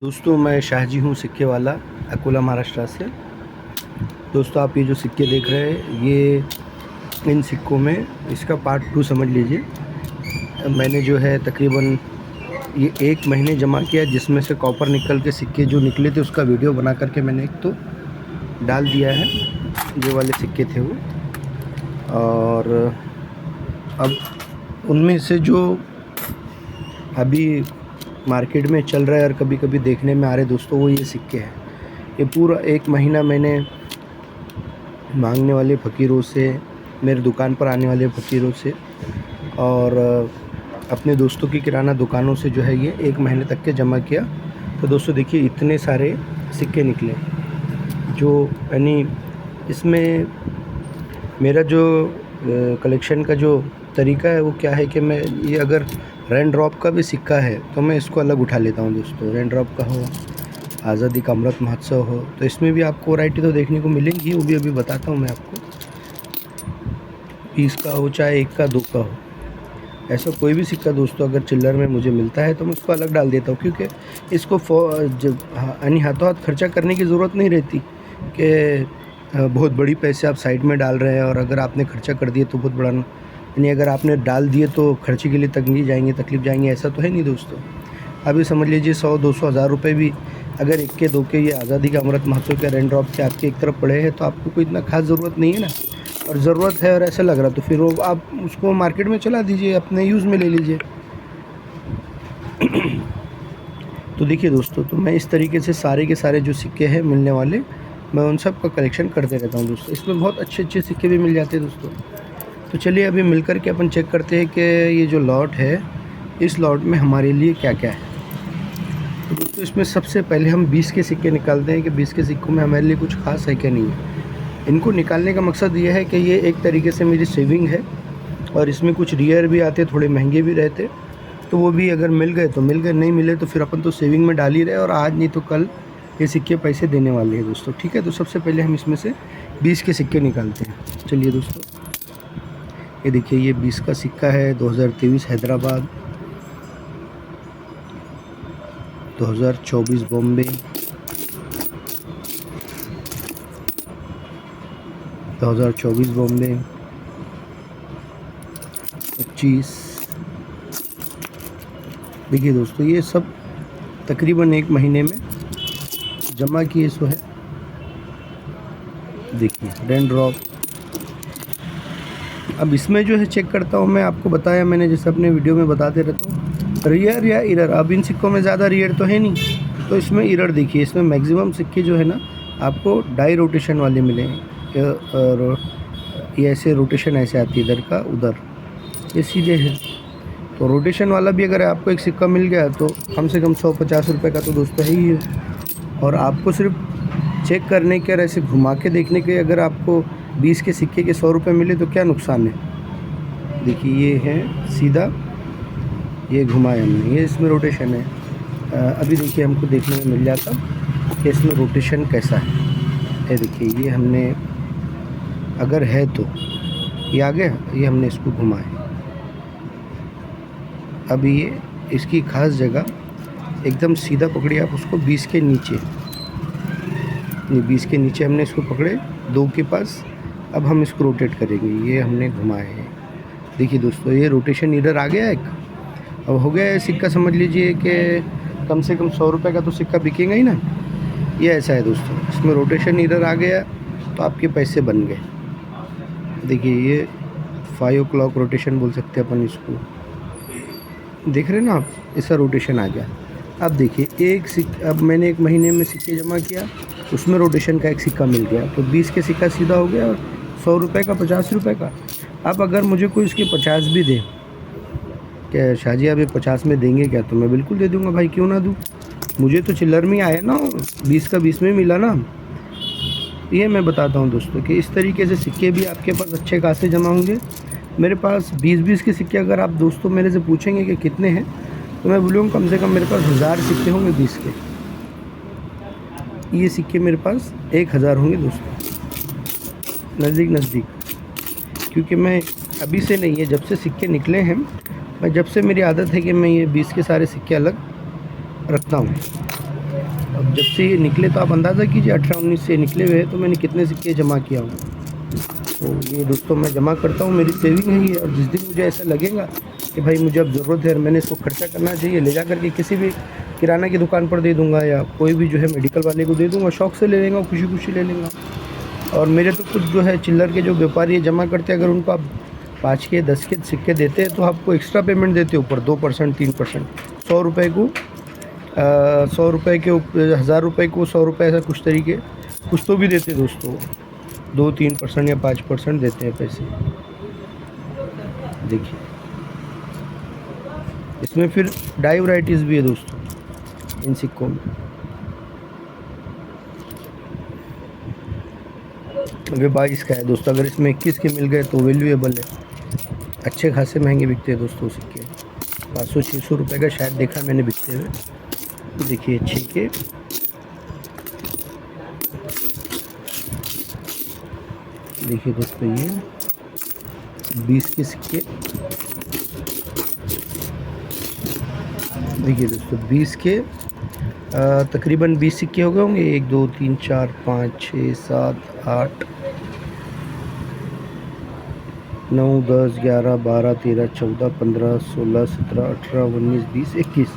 दोस्तों मैं शाहजी हूँ सिक्के वाला अकोला महाराष्ट्र से। दोस्तों आप ये जो सिक्के देख रहे हैं ये इन सिक्कों में इसका पार्ट 2 समझ लीजिए। मैंने जो है तकरीबन ये 1 महीने जमा किया जिसमें से कॉपर निकल के सिक्के जो निकले थे उसका वीडियो बना करके मैंने एक तो डाल दिया है। ये वाले सिक्के थे वो, और अब उनमें से जो अभी मार्केट में चल रहा है और कभी कभी देखने में आ रहे दोस्तों वो ये सिक्के हैं। ये पूरा 1 महीना मैंने मांगने वाले फ़कीरों से, मेरे दुकान पर आने वाले फ़कीरों से और अपने दोस्तों की किराना दुकानों से जो है ये 1 महीने तक के जमा किया। तो दोस्तों देखिए इतने सारे सिक्के निकले जो यानी इसमें मेरा जो कलेक्शन का जो तरीका है वो क्या है कि मैं ये अगर रेन ड्रॉप का भी सिक्का है तो मैं इसको अलग उठा लेता हूँ दोस्तों। रेन ड्रॉप का हो, आज़ादी का अमृत महोत्सव हो, तो इसमें भी आपको वैरायटी तो देखने को मिलेंगी, वो भी अभी बताता हूँ मैं आपको। 20 का हो चाहे 1 का 2 का हो, ऐसा कोई भी सिक्का दोस्तों अगर चिल्लर में मुझे मिलता है तो मैं उसको अलग डाल देता हूँ, क्योंकि इसको जब यानी हाथों हाथ खर्चा करने की ज़रूरत नहीं रहती कि बहुत बड़ी पैसे आप साइड में डाल रहे हैं और अगर आपने खर्चा कर दिए तो बहुत बड़ा, यानी अगर आपने डाल दिए तो खर्चे के लिए तकलीफ जाएंगे, ऐसा तो है नहीं दोस्तों। अभी समझ लीजिए 100-200 हज़ार रुपये भी अगर 1 के 2 के ये आज़ादी का अमृत महोत्सव के रेन ड्रॉप के आपके एक तरफ पड़े हैं तो आपको कोई इतना खास ज़रूरत नहीं है ना, और ज़रूरत है और ऐसा लग रहा तो फिर वो आप उसको मार्केट में चला दीजिए, अपने यूज़ में ले लीजिए। तो देखिए दोस्तों, तो मैं इस तरीके से सारे के सारे जो सिक्के हैं मिलने वाले, मैं उन सब का कलेक्शन करते रहता हूँ दोस्तों। इसमें बहुत अच्छे अच्छे सिक्के भी मिल जाते हैं दोस्तों। तो चलिए अभी मिलकर के अपन चेक करते हैं कि ये जो लॉट है इस लॉट में हमारे लिए क्या क्या है। तो दोस्तों इसमें सबसे पहले हम 20 के सिक्के निकालते हैं कि 20 के सिक्कों में हमारे लिए कुछ खास है क्या नहीं है। इनको निकालने का मकसद ये है कि ये एक तरीके से मेरी सेविंग है, और इसमें कुछ रियर भी आते, थोड़े महंगे भी रहते, तो वो भी अगर मिल गए तो मिल गए, नहीं मिले तो फिर अपन तो सेविंग में डाल ही रहे, और आज नहीं तो कल ये सिक्के पैसे देने वाले हैं दोस्तों। ठीक है, तो सबसे पहले हम इसमें से 20 के सिक्के निकालते हैं। चलिए दोस्तों, ये देखिए ये 20 का सिक्का है 2023 हैदराबाद, 2024 बॉम्बे, 2024 बॉम्बे, 25। देखिए दोस्तों ये सब तकरीबन 1 महीने में जमा किए सो है। देखिए रेन ड्रॉप। अब इसमें जो है चेक करता हूँ मैं, आपको बताया मैंने जैसे अपने वीडियो में बताते रहता हूँ, रियर या इरर। अब इन सिक्कों में ज़्यादा रियर तो है नहीं, तो इसमें इरर देखिए, इसमें मैक्सिमम सिक्के जो है ना आपको डाई रोटेशन वाले मिले हैं, और ये ऐसे रोटेशन ऐसे आती है इधर का उधर, ये सीधे है। तो रोटेशन वाला भी अगर आपको एक सिक्का मिल गया तो कम से कम 150 रुपये का तो दोस्तों है ही है। और आपको सिर्फ चेक करने के और ऐसे घुमा के देखने के अगर आपको 20 के सिक्के के 100 रुपये मिले तो क्या नुकसान है। देखिए ये है सीधा, ये घुमाया हमने, ये इसमें रोटेशन है। अभी देखिए हमको देखने में मिल जाता कि इसमें रोटेशन कैसा है। ये देखिए ये हमने अगर है तो ये आ गया, ये हमने इसको घुमाया। अभी ये इसकी खास जगह एकदम सीधा पकड़िए आप उसको 20 के नीचे, ये 20 के नीचे हमने इसको पकड़े 2 के पास। अब हम इसको रोटेट करेंगे, ये हमने घुमाए हैं। देखिए दोस्तों ये रोटेशन इधर आ गया एक, अब हो गया है सिक्का। समझ लीजिए कि कम से कम 100 रुपये का तो सिक्का बिकेगा ही ना। ये ऐसा है दोस्तों, इसमें रोटेशन इधर आ गया तो आपके पैसे बन गए। देखिए ये 5 o'clock रोटेशन बोल सकते हैं अपन इसको, देख रहे हैं ना आप, ऐसा रोटेशन आ गया। अब देखिए अब मैंने 1 महीने में सिक्के जमा किया, उसमें रोटेशन का एक सिक्का मिल गया, तो 20 के सिक्का सीधा हो गया, और 100 रुपये का 50 रुपये का। अब अगर मुझे कोई इसके 50 भी दे, क्या शाहजी आप ये 50 में देंगे क्या, तो मैं बिल्कुल दे दूँगा भाई, क्यों ना दूँ। मुझे तो चिल्लर में आया ना, 20 का 20 में मिला ना। ये मैं बताता हूँ दोस्तों कि इस तरीके से सिक्के भी आपके पास अच्छे खासे जमा होंगे। मेरे पास 20-20 के सिक्के अगर आप दोस्तों मेरे से पूछेंगे कि कितने हैं, तो मैं बोलूँगा कम से कम मेरे पास 1000 सिक्के होंगे 20 के। ये सिक्के मेरे पास 1000 होंगे दोस्तों, नज़दीक, क्योंकि मैं अभी से नहीं है, जब से सिक्के निकले हैं, मैं जब से मेरी आदत है कि मैं ये 20 के सारे सिक्के अलग रखता हूँ। जब से ये निकले तो आप अंदाज़ा कीजिए 18-19 से निकले हुए हैं, तो मैंने कितने सिक्के जमा किया हूँ। तो ये दोस्तों मैं जमा करता हूँ, मेरी सेविंग है ये। और जिस दिन मुझे ऐसा लगेगा कि भाई मुझे अब ज़रूरत है और मैंने इसको खर्चा करना चाहिए, ले जा करके किसी भी किराना की दुकान पर दे दूँगा या कोई भी जो है मेडिकल वाले को दे दूँगा, शौक़ से ले लेंगे, खुशी खुशी ले लेंगे। और मेरे तो कुछ जो है चिल्लर के जो व्यापारी जमा करते हैं, अगर उनको आप 5 के 10 के सिक्के देते हैं तो आपको एक्स्ट्रा पेमेंट देते हैं ऊपर 2% 3%। 100 रुपये को 100 रुपये के 1000 रुपये को 100 रुपये, ऐसा कुछ तरीके कुछ तो भी देते हैं दोस्तों, 2-3% या 5% देते हैं पैसे। देखिए इसमें फिर डाई वैराइटीज़ भी है दोस्तों इन सिक्कों में। अभी 22 का है दोस्तों, अगर इसमें 21 के मिल गए तो वैल्यूएबल है, अच्छे खासे महंगे बिकते हैं दोस्तों सिक्के। 500-600 रुपये का शायद देखा मैंने बिकते हुए। देखिए 6 के, देखिए दोस्तों ये 20 के सिक्के, देखिए दोस्तों 20 के तकरीबन 20 सिक्के हो गए होंगे। 1 2 3 4 5 6 7 8 9 10 11 12 13 14 15 16 17 18 19 20 21।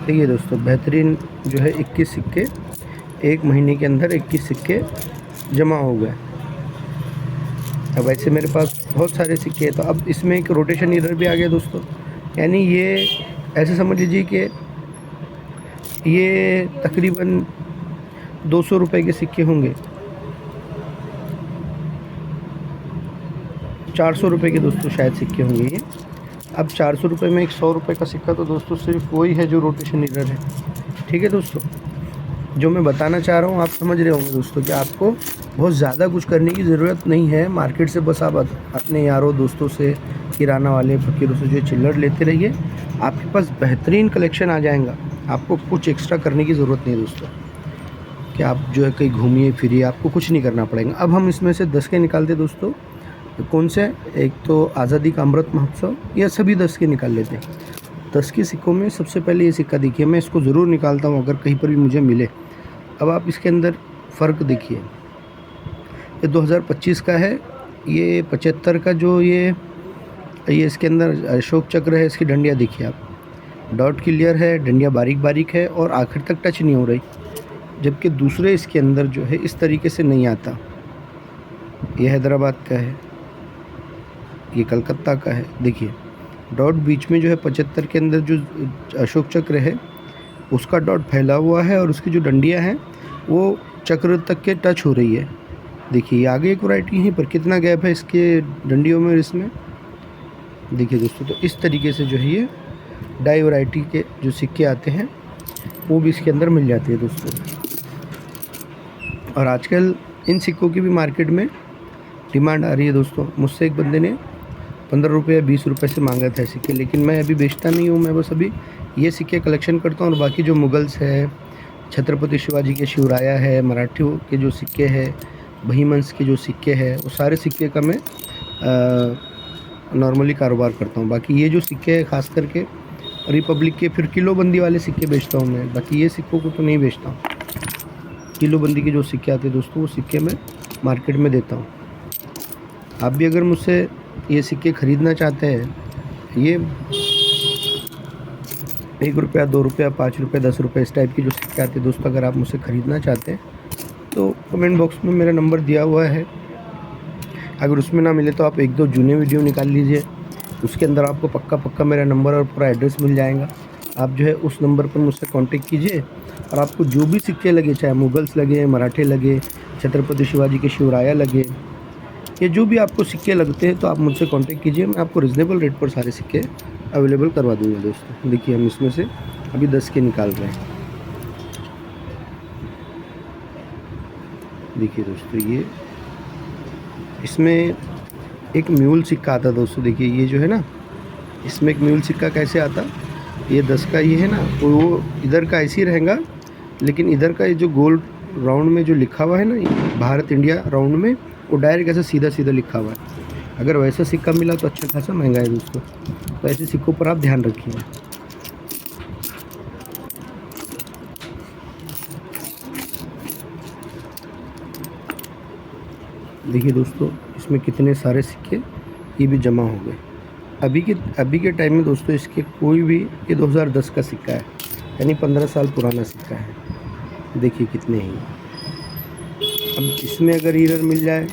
देखिए दोस्तों बेहतरीन जो है 21 सिक्के, एक महीने के अंदर 21 सिक्के जमा हो गए। अब ऐसे मेरे पास बहुत सारे सिक्के हैं, तो अब इसमें एक रोटेशन एरर भी आ गया दोस्तों। यानी ये ऐसे समझ लीजिए कि ये तकरीबन 200 रुपये के सिक्के होंगे, 400 रुपये के दोस्तों शायद सिक्के होंगे ये। अब 400 रुपये में एक 100 रुपये का सिक्का, तो दोस्तों सिर्फ वही है जो रोटेशन एरर है। ठीक है दोस्तों, जो मैं बताना चाह रहा हूँ आप समझ रहे होंगे दोस्तों कि आपको बहुत ज़्यादा कुछ करने की ज़रूरत नहीं है। मार्केट से बस आप अपने यारों दोस्तों से, किराना वाले फकीरों से जो चिल्लर लेते रहिए, आपके पास बेहतरीन कलेक्शन आ जाएगा। आपको कुछ एक्स्ट्रा करने की ज़रूरत नहीं है दोस्तों कि आप जो है कहीं घूमिए फिरिए, आपको कुछ नहीं करना पड़ेगा। अब हम इसमें से 10 के निकालते दोस्तों। कौन से? एक तो आज़ादी का अमृत महोत्सव, या सभी 10 के निकाल लेते हैं। 10 के सिक्कों में सबसे पहले ये सिक्का देखिए, मैं इसको ज़रूर निकालता हूँ अगर कहीं पर भी मुझे मिले। अब आप इसके अंदर फ़र्क देखिए, ये 2025 का है, ये 75 का जो ये इसके अंदर अशोक चक्र है, इसकी डंडियाँ देखिए आप, डॉट क्लियर है, डंडियाँ बारीक बारीक है और आखिर तक टच नहीं हो रही। जबकि दूसरे इसके अंदर जो है इस तरीके से नहीं आता। ये हैदराबाद का है, ये कलकत्ता का है। देखिए डॉट बीच में जो है 75 के अंदर जो अशोक चक्र है उसका डॉट फैला हुआ है और उसकी जो डंडियाँ हैं वो चक्र तक के टच हो रही है। देखिए आगे एक वैरायटी है पर कितना गैप है इसके डंडियों में और इसमें। देखिए दोस्तों, तो इस तरीके से जो है ये डाई वैरायटी के जो सिक्के आते हैं वो भी इसके अंदर मिल जाते हैं दोस्तों। और आजकल इन सिक्कों की भी मार्केट में डिमांड आ रही है दोस्तों। मुझसे एक बंदे ने 15 रुपये 20 रुपये से मांगा था सिक्के, लेकिन मैं अभी बेचता नहीं हूँ। मैं बस अभी ये सिक्के कलेक्शन करता हूँ और बाकी जो मुगल्स है, छत्रपति शिवाजी के शिवराया है, मराठियों के जो सिक्के हैं, बहीमंस के जो सिक्के हैं, वो सारे सिक्के का मैं नॉर्मली कारोबार करता हूँ। बाकी ये जो सिक्के हैं ख़ास करके रिपब्लिक के, फिर किलोबंदी वाले सिक्के बेचता हूँ मैं। बाकी ये सिक्कों को तो नहीं बेचता हूँ। किलोबंदी के जो सिक्के आते हैं दोस्तों वो सिक्के मैं मार्केट में देता हूँ। आप भी अगर मुझसे ये सिक्के ख़रीदना चाहते हैं, ये 1 रुपया 2 रुपया 5 रुपये 10 रुपये इस टाइप के जो सिक्के आते हैं दोस्तों, अगर आप मुझसे ख़रीदना चाहते हैं तो कमेंट बॉक्स में मेरा नंबर दिया हुआ है। अगर उसमें ना मिले तो आप 1-2 जूने वीडियो निकाल लीजिए, उसके अंदर आपको पक्का मेरा नंबर और पूरा एड्रेस मिल जाएगा। आप जो है उस नंबर पर मुझसे कांटेक्ट कीजिए और आपको जो भी सिक्के लगे, चाहे मुगल्स लगे, मराठे लगे, छत्रपति शिवाजी के शिवराया लगे, ये जो भी आपको सिक्के लगते हैं तो आप मुझसे कांटेक्ट कीजिए। मैं आपको रिजनेबल रेट पर सारे सिक्के अवेलेबल करवा दूँगा दोस्तों। देखिए हम इसमें से अभी 10 के निकाल रहे हैं। देखिए दोस्तों, ये इसमें एक म्यूल सिक्का आता दोस्तों। देखिए ये जो है ना, इसमें एक म्यूल सिक्का कैसे आता, ये 10 का ये है ना, वो इधर का ऐसे ही रहेगा, लेकिन इधर का ये जो गोल्ड राउंड में जो लिखा हुआ है ना, भारत इंडिया राउंड में, वो डायरेक्ट ऐसा सीधा लिखा हुआ है। अगर वैसा सिक्का मिला तो अच्छा खासा महंगा है दोस्तों, तो ऐसे सिक्कों पर आप ध्यान रखिए। देखिए दोस्तों, इसमें कितने सारे सिक्के ये भी जमा हो गए। अभी के टाइम में दोस्तों इसके कोई भी, ये 2010 का सिक्का है, यानी 15 साल पुराना सिक्का है। देखिए कितने ही। अब इसमें अगर एरर मिल जाए,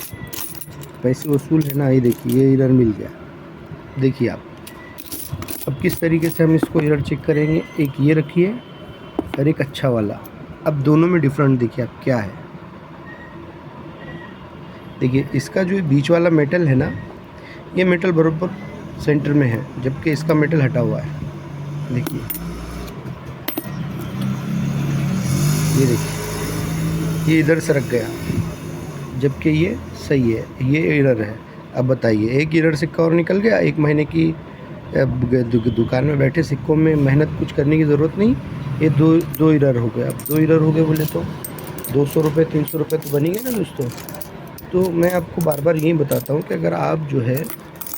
पैसे वसूल है ना, ये देखिए ये एरर मिल गया। देखिए आप, अब किस तरीके से हम इसको एरर चेक करेंगे। एक ये रखिए और एक अच्छा वाला। अब दोनों में डिफरेंट देखिए आप क्या है। देखिए इसका जो बीच वाला मेटल है ना, ये मेटल बराबर सेंटर में है, जबकि इसका मेटल हटा हुआ है। देखिए ये देखिए ये इधर सरक गया, जबकि ये सही है, ये एरर है। अब बताइए, एक एरर सिक्का और निकल गया। एक महीने की दुकान में बैठे सिक्कों में मेहनत कुछ करने की ज़रूरत नहीं, ये दो एरर हो गए। अब 2 एरर हो गए बोले तो 200 रुपये 300 रुपये तो बनेंगे ना दोस्तों। तो मैं आपको बार बार यही बताता हूँ कि अगर आप जो है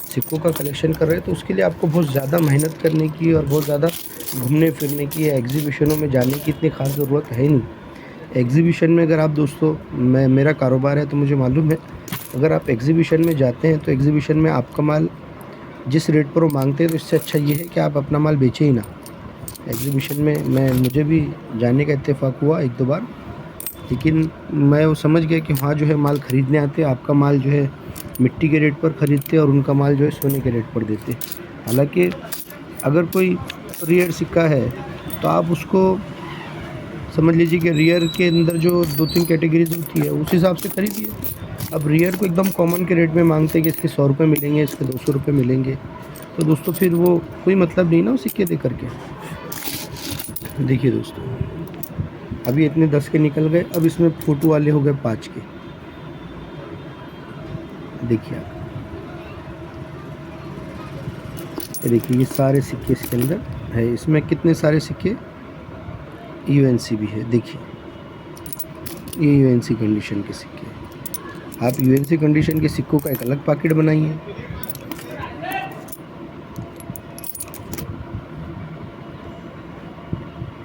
सिक्कों का कलेक्शन कर रहे हैं तो उसके लिए आपको बहुत ज़्यादा मेहनत करने की और बहुत ज़्यादा घूमने फिरने की या एग्जीबिशनों में जाने की इतनी ख़ास ज़रूरत है नहीं। एग्जीबिशन में अगर आप दोस्तों, मेरा कारोबार है तो मुझे मालूम है, अगर आप एग्जीबिशन में जाते हैं तो एग्जीबिशन में आपका माल जिस रेट पर वो मांगते हैं तो इससे अच्छा ये है कि आप अपना माल बेचें ही ना। एग्जीबिशन में मुझे भी जाने का इत्तेफाक हुआ 1-2 बार, लेकिन मैं वो समझ गया कि वहाँ जो है माल ख़रीदने आते, आपका माल जो है मिट्टी के रेट पर ख़रीदते और उनका माल जो है सोने के रेट पर देते। हालांकि अगर कोई रियर सिक्का है तो आप उसको समझ लीजिए कि रियर के अंदर जो 2-3 कैटेगरीज होती है उस हिसाब से खरीदिए। अब रियर को एकदम कॉमन के रेट में मांगते हैं कि इसके 100 रुपये मिलेंगे, इसके 200 रुपये मिलेंगे, तो दोस्तों फिर वो कोई मतलब नहीं ना वो सिक्के दे करके। देखिए दोस्तों, अभी इतने 10 के निकल गए, अब इसमें फोटो वाले हो गए 5 के। देखिए आप, देखिए ये सारे सिक्के इसके अंदर है। इसमें कितने सारे सिक्के यूएनसी भी है। देखिए ये यूएनसी कंडीशन के सिक्के। आप यूएनसी कंडीशन के सिक्कों का एक अलग पैकेट बनाइए।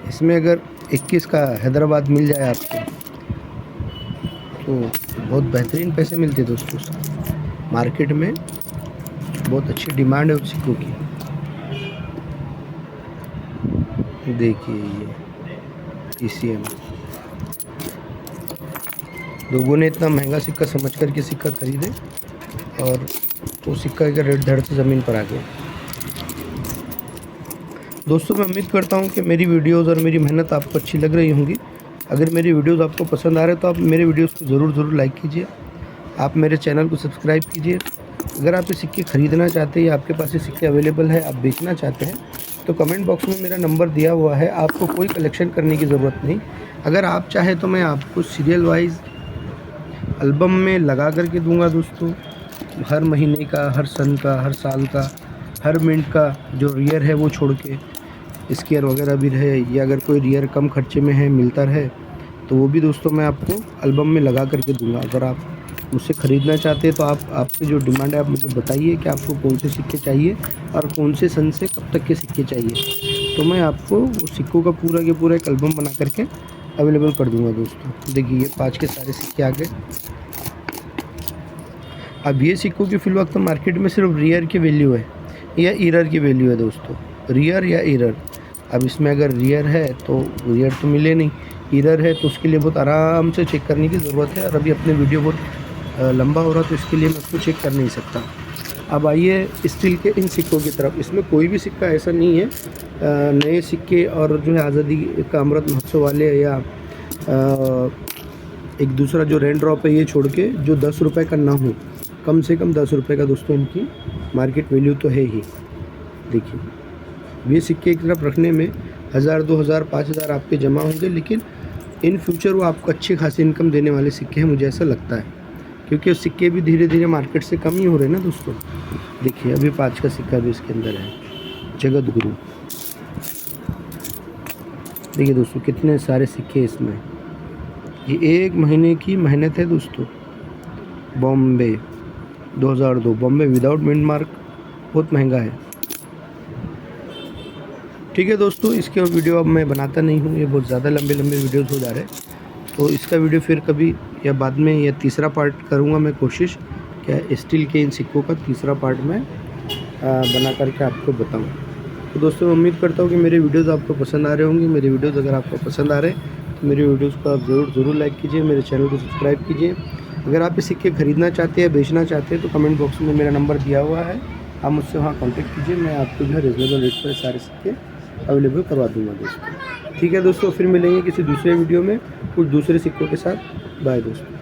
इसमें अगर 21 का हैदराबाद मिल जाए आपको तो बहुत बेहतरीन पैसे मिलते दोस्तों। मार्केट में बहुत अच्छी डिमांड है उस सिक्कों की। देखिए ये ECM, लोगों ने इतना महंगा सिक्का समझ कर के सिक्का खरीदे और वो सिक्का का रेट धड़ से ज़मीन पर आ गया। दोस्तों मैं उम्मीद करता हूँ कि मेरी वीडियोज़ और मेरी मेहनत आपको अच्छी लग रही होंगी। अगर मेरी वीडियोज़ आपको पसंद आ रहे हैं तो आप मेरे वीडियोज़ को ज़रूर लाइक कीजिए। आप मेरे चैनल को सब्सक्राइब कीजिए। अगर आप ये सिक्के ख़रीदना चाहते हैं या आपके पास ये सिक्के अवेलेबल है, आप बेचना चाहते हैं, तो कमेंट बॉक्स में मेरा नंबर दिया हुआ है। आपको कोई कलेक्शन करने की ज़रूरत नहीं। अगर आप चाहें तो मैं आपको सीरियल वाइज एल्बम में लगा करके दूंगा दोस्तों। हर महीने का, हर सन का, हर साल का, हर मिनट का जो रियर है वो छोड़ के स्केयर वगैरह भी रहे, या अगर कोई रियर कम खर्चे में है मिलता रहे तो वो भी दोस्तों मैं आपको एल्बम में लगा करके दूंगा। अगर आप मुझसे ख़रीदना चाहते हैं तो आपकी जो डिमांड है आप मुझे बताइए कि आपको कौन से सिक्के चाहिए और कौन से सन से कब तक के सिक्के चाहिए, तो मैं आपको वो सिक्कों का पूरा के पूरा एक एल्बम बना करके अवेलेबल कर दूंगा दोस्तों। देखिए ये 5 के सारे सिक्के आ गए। अब ये सिक्कों की फिल वक्त मार्केट में सिर्फ रियर की वैल्यू है या एरर की वैल्यू है दोस्तों, रियर या एरर। अब इसमें अगर रियर है तो रियर तो मिले नहीं, एरर है तो उसके लिए बहुत आराम से चेक करने की ज़रूरत है। और अभी अपने वीडियो बहुत लंबा हो रहा तो इसके लिए मैं उसको चेक कर नहीं सकता। अब आइए स्टील के इन सिक्कों की तरफ। इसमें कोई भी सिक्का ऐसा नहीं है, नए सिक्के और जो है आज़ादी का अमृत महोत्सव वाले या एक दूसरा जो रेन ड्रॉप है ये छोड़ के जो 10 रुपये का ना हो, कम से कम 10 रुपये का दोस्तों इनकी मार्केट वैल्यू तो है ही। देखिए ये सिक्के एक तरफ रखने में 1000, 2000, 5000 आपके जमा होंगे, लेकिन इन फ्यूचर वो आपको अच्छी खासी इनकम देने वाले सिक्के हैं, मुझे ऐसा लगता है, क्योंकि सिक्के भी धीरे धीरे मार्केट से कम ही हो रहे हैं ना दोस्तों। देखिए अभी 5 का सिक्का भी इसके अंदर है, जगत गुरु। देखिए दोस्तों कितने सारे सिक्के इसमें। ये 1 महीने की मेहनत है दोस्तों। Bombay 2002, Bombay without mint mark, बहुत महंगा है। ठीक है दोस्तों, इसके वीडियो अब मैं बनाता नहीं हूँ, ये बहुत ज़्यादा लंबे वीडियोस हो जा रहे हैं। तो इसका वीडियो फिर कभी या बाद में या तीसरा पार्ट करूँगा मैं कोशिश, क्या स्टील के इन सिक्कों का तीसरा पार्ट मैं बना करके आपको बताऊँ। तो दोस्तों मैं उम्मीद करता हूँ कि मेरे वीडियोज़ आपको पसंद आ रहे होंगे। मेरे वीडियोज़ अगर आपको पसंद आ रहे हैं तो मेरे वीडियोज़ को आप ज़रूर लाइक कीजिए, मेरे चैनल को सब्सक्राइब कीजिए। अगर आप ये सिक्के खरीदना चाहते हैं, बेचना चाहते हैं तो कमेंट बॉक्स में मेरा नंबर दिया हुआ है, आप मुझसे वहाँ कॉन्टैक्ट कीजिए। मैं आपको जो है रीज़नेबल रेट पर सारे सिक्के अवेलेबल करवा दूँगा दोस्तों। ठीक है दोस्तों, फिर मिलेंगे किसी दूसरे वीडियो में कुछ दूसरे सिक्कों के साथ। बाय दोस्तों।